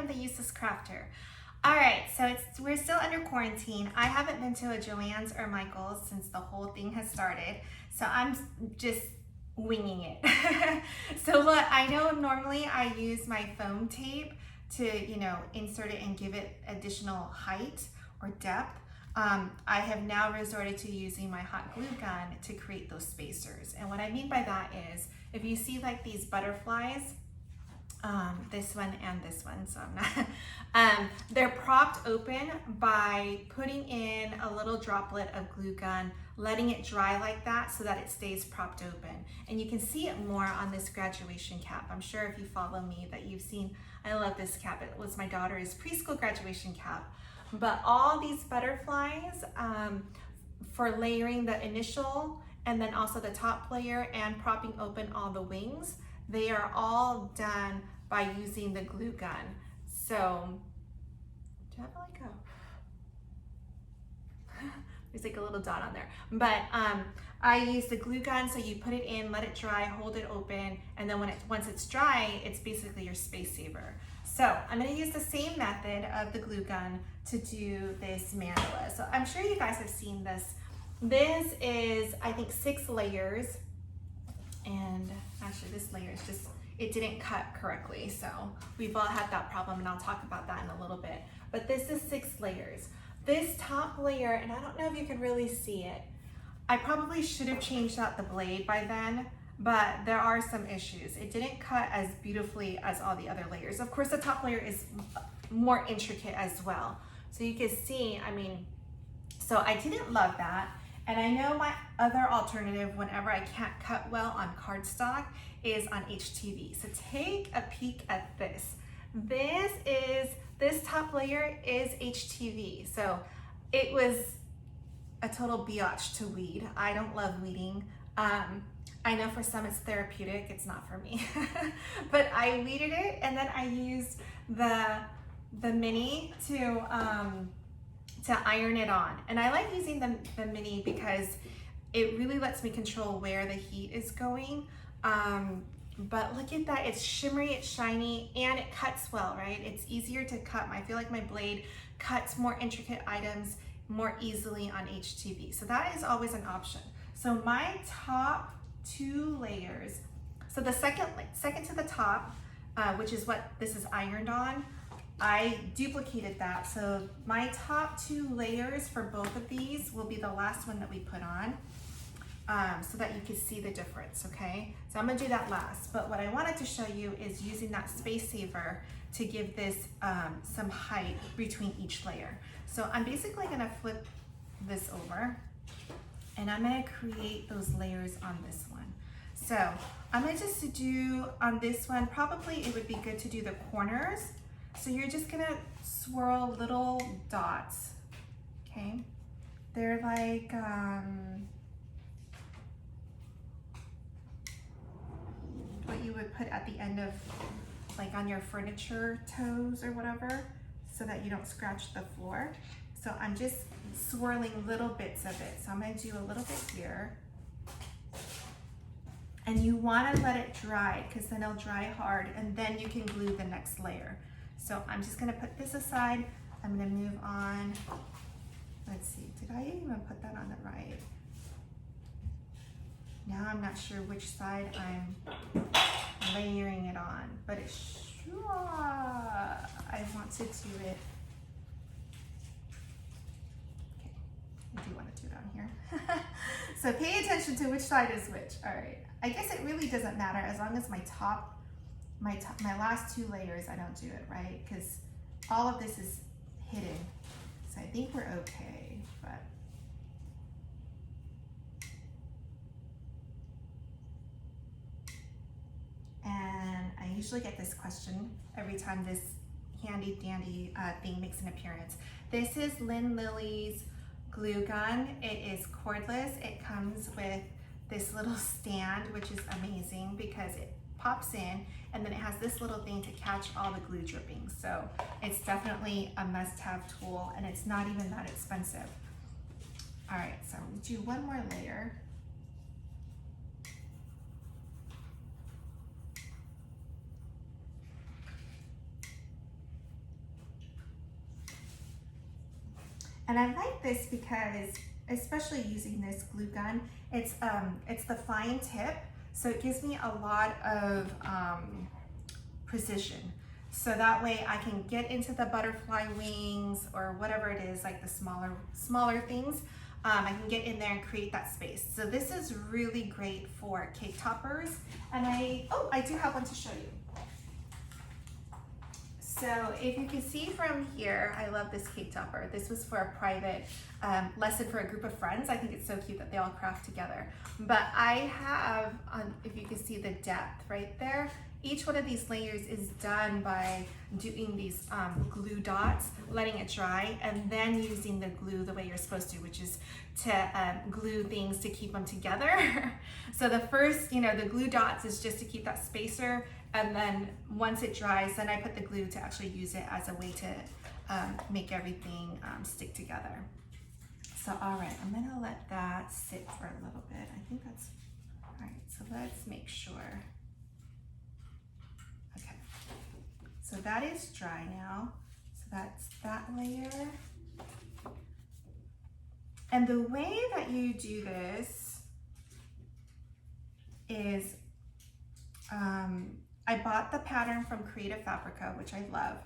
from the Useless Crafter. All right, so we're still under quarantine. I haven't been to a Joann's or Michael's since the whole thing has started, so I'm just winging it. So what I know, normally I use my foam tape to, insert it and give it additional height or depth. I have now resorted to using my hot glue gun to create those spacers. And what I mean by that is, if you see like these butterflies, this one and this one, so I'm not, they're propped open by putting in a little droplet of glue gun, letting it dry like that so that it stays propped open. And you can see it more on this graduation cap. I'm sure if you follow me that you've seen, I love this cap. It was my daughter's preschool graduation cap. But all these butterflies, for layering the initial and then also the top layer and propping open all the wings, they are all done by using the glue gun. So, do I have like there's like a little dot on there. But I use the glue gun, so you put it in, let it dry, hold it open, and then once it's dry, it's basically your space saver. So I'm gonna use the same method of the glue gun to do this mandala. So I'm sure you guys have seen this. This is, I think, 6 layers. And actually this layer is just, it didn't cut correctly. So we've all had that problem, and I'll talk about that in a little bit. But this is 6 layers. This top layer, and I don't know if you can really see it, I probably should have changed out the blade by then, but there are some issues. It didn't cut as beautifully as all the other layers. Of course, the top layer is more intricate as well. So you can see, so I didn't love that. And I know my other alternative whenever I can't cut well on cardstock is on HTV. So take a peek at this. This top layer is HTV. So it was a total biatch to weed. I don't love weeding. I know for some it's therapeutic, it's not for me. But I weeded it, and then I used the mini to iron it on. And I like using the mini because it really lets me control where the heat is going. But look at that, it's shimmery, it's shiny, and it cuts well, right? It's easier to cut. I feel like my blade cuts more intricate items more easily on HTV. So that is always an option. So my top 2 layers, so the second to the top, which is what this is ironed on, I duplicated that. So my top 2 layers for both of these will be the last one that we put on, so that you can see the difference, okay? So I'm gonna do that last, but what I wanted to show you is using that space saver to give this some height between each layer. So I'm basically gonna flip this over, and I'm gonna create those layers on this one. So I'm gonna just do on this one, probably it would be good to do the corners. So you're just gonna swirl little dots, okay? They're like, what you would put at the end of, like on your furniture toes or whatever, so that you don't scratch the floor. So I'm just swirling little bits of it. So I'm gonna do a little bit here. And you wanna let it dry, because then it'll dry hard, and then you can glue the next layer. So I'm just gonna put this aside. I'm gonna move on. Let's see, did I even put that on the right? Now I'm not sure which side I'm layering it on, but I want to do it. Okay, I do want to do it on here. So pay attention to which side is which. All right, I guess it really doesn't matter as long as my last 2 layers, I don't do it, right? Because all of this is hidden. So I think we're okay, but. And I usually get this question every time this handy dandy thing makes an appearance. This is Lynn Lily's glue gun. It is cordless. It comes with this little stand, which is amazing because it pops in, and then it has this little thing to catch all the glue drippings. So it's definitely a must-have tool, and it's not even that expensive. All right, so I'm gonna do one more layer. And I like this because, especially using this glue gun, it's the fine tip, so it gives me a lot of precision. So that way I can get into the butterfly wings or whatever it is, like the smaller things. I can get in there and create that space. So this is really great for cake toppers. And I do have one to show you. So if you can see from here, I love this cake topper. This was for a private lesson for a group of friends. I think it's so cute that they all craft together. But I have, if you can see the depth right there, each one of these layers is done by doing these glue dots, letting it dry, and then using the glue the way you're supposed to, which is to glue things to keep them together. So the first, the glue dots is just to keep that spacer, and then once it dries, then I put the glue to actually use it as a way to make everything stick together. So all right, I'm gonna let that sit for a little bit. I think that's, all right, so let's make sure. Okay, so that is dry now. So that's that layer. And the way that you do this is, I bought the pattern from Creative Fabrica, which I love,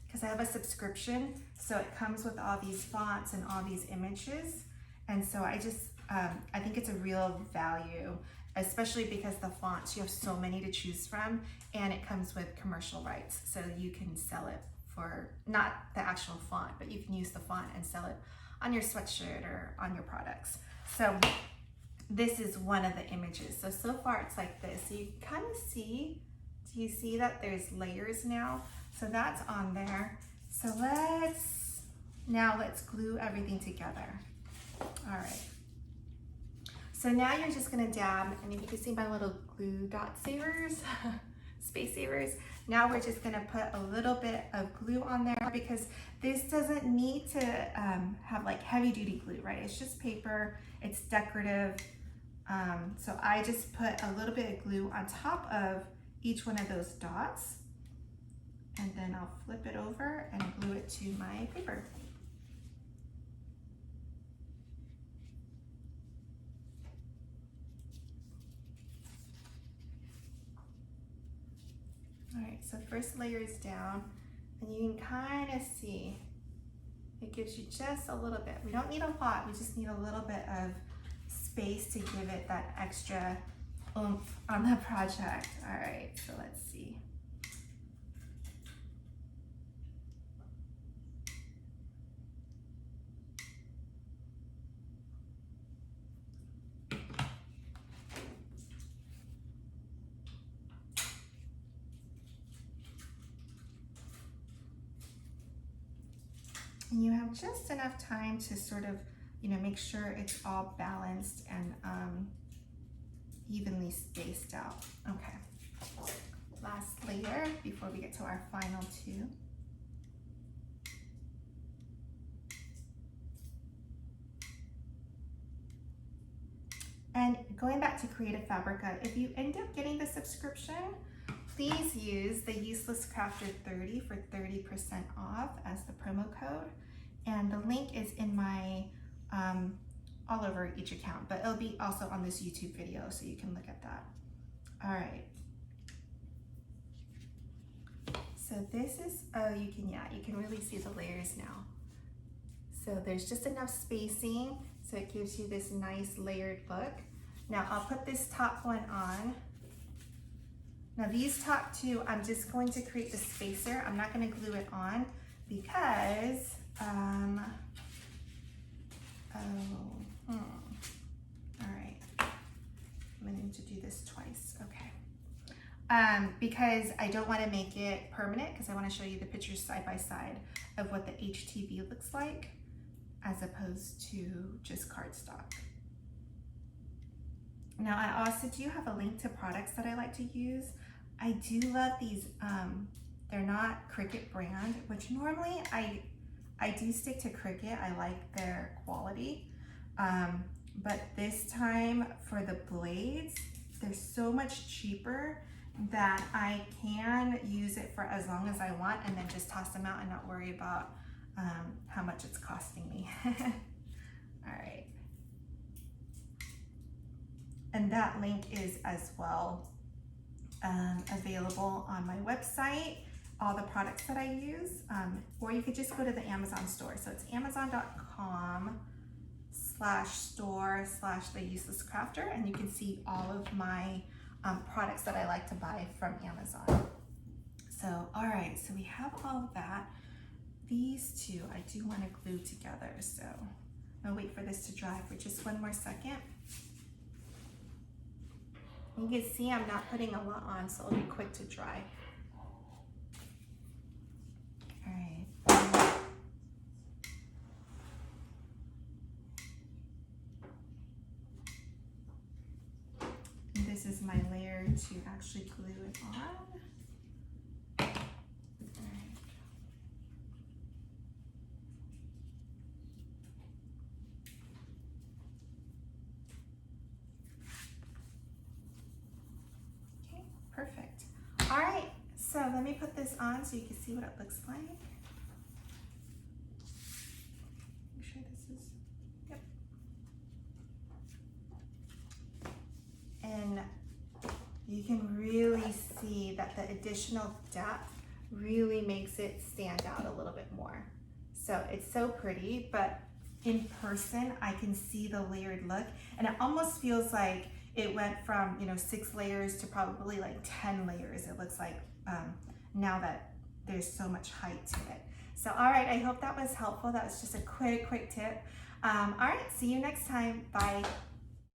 because I have a subscription. So it comes with all these fonts and all these images. And so I just, I think it's a real value, especially because the fonts, you have so many to choose from, and it comes with commercial rights. So you can sell it for, not the actual font, but you can use the font and sell it on your sweatshirt or on your products. So this is one of the images. So far it's like this. So you kind of see, do you see that there's layers now? So that's on there. So let's glue everything together. All right. So now you're just gonna dab, and if you can see my little glue dot savers, space savers, now we're just gonna put a little bit of glue on there, because this doesn't need to have like heavy duty glue, right? It's just paper, it's decorative. So I just put a little bit of glue on top of each one of those dots, and then I'll flip it over and glue it to my paper. All right, so first layer is down, and you can kind of see, it gives you just a little bit. We don't need a lot, we just need a little bit of space to give it that extra oomph on the project. All right, so let's see. And you have just enough time to sort of, make sure it's all balanced and evenly spaced out. Okay, last layer before we get to our final two. And going back to Creative Fabrica, if you end up getting the subscription, please use the Useless Crafter 30 for 30% off as the promo code. And the link is in my, all over each account, but it'll be also on this YouTube video, so you can look at that. All right. So this is, you can really see the layers now. So there's just enough spacing, so it gives you this nice layered look. Now I'll put this top one on. Now these top two, I'm just going to create the spacer. I'm not going to glue it on because, all right, I'm going to need to do this twice, okay. Because I don't want to make it permanent, because I want to show you the pictures side by side of what the HTV looks like, as opposed to just cardstock. Now I also do have a link to products that I like to use. I do love these, they're not Cricut brand, which normally I do stick to Cricut. I like their quality, but this time for the blades, they're so much cheaper that I can use it for as long as I want and then just toss them out and not worry about how much it's costing me. All right. And that link is as well available on my website, all the products that I use, or you could just go to the Amazon store. So it's amazon.com/store/the useless crafter, and you can see all of my products that I like to buy from Amazon. So, all right, so we have all of that. These two I do want to glue together, so I'll wait for this to dry for just one more second. You can see I'm not putting a lot on, so it'll be quick to dry. All right. And this is my layer to actually glue it on. All right. Perfect. All right, so let me put this on so you can see what it looks like. Make sure this is, yep. And you can really see that the additional depth really makes it stand out a little bit more. So it's so pretty, but in person, I can see the layered look, and it almost feels like it went from, 6 layers to probably like 10 layers. It looks like now that there's so much height to it. So, all right, I hope that was helpful. That was just a quick tip. All right, see you next time. Bye.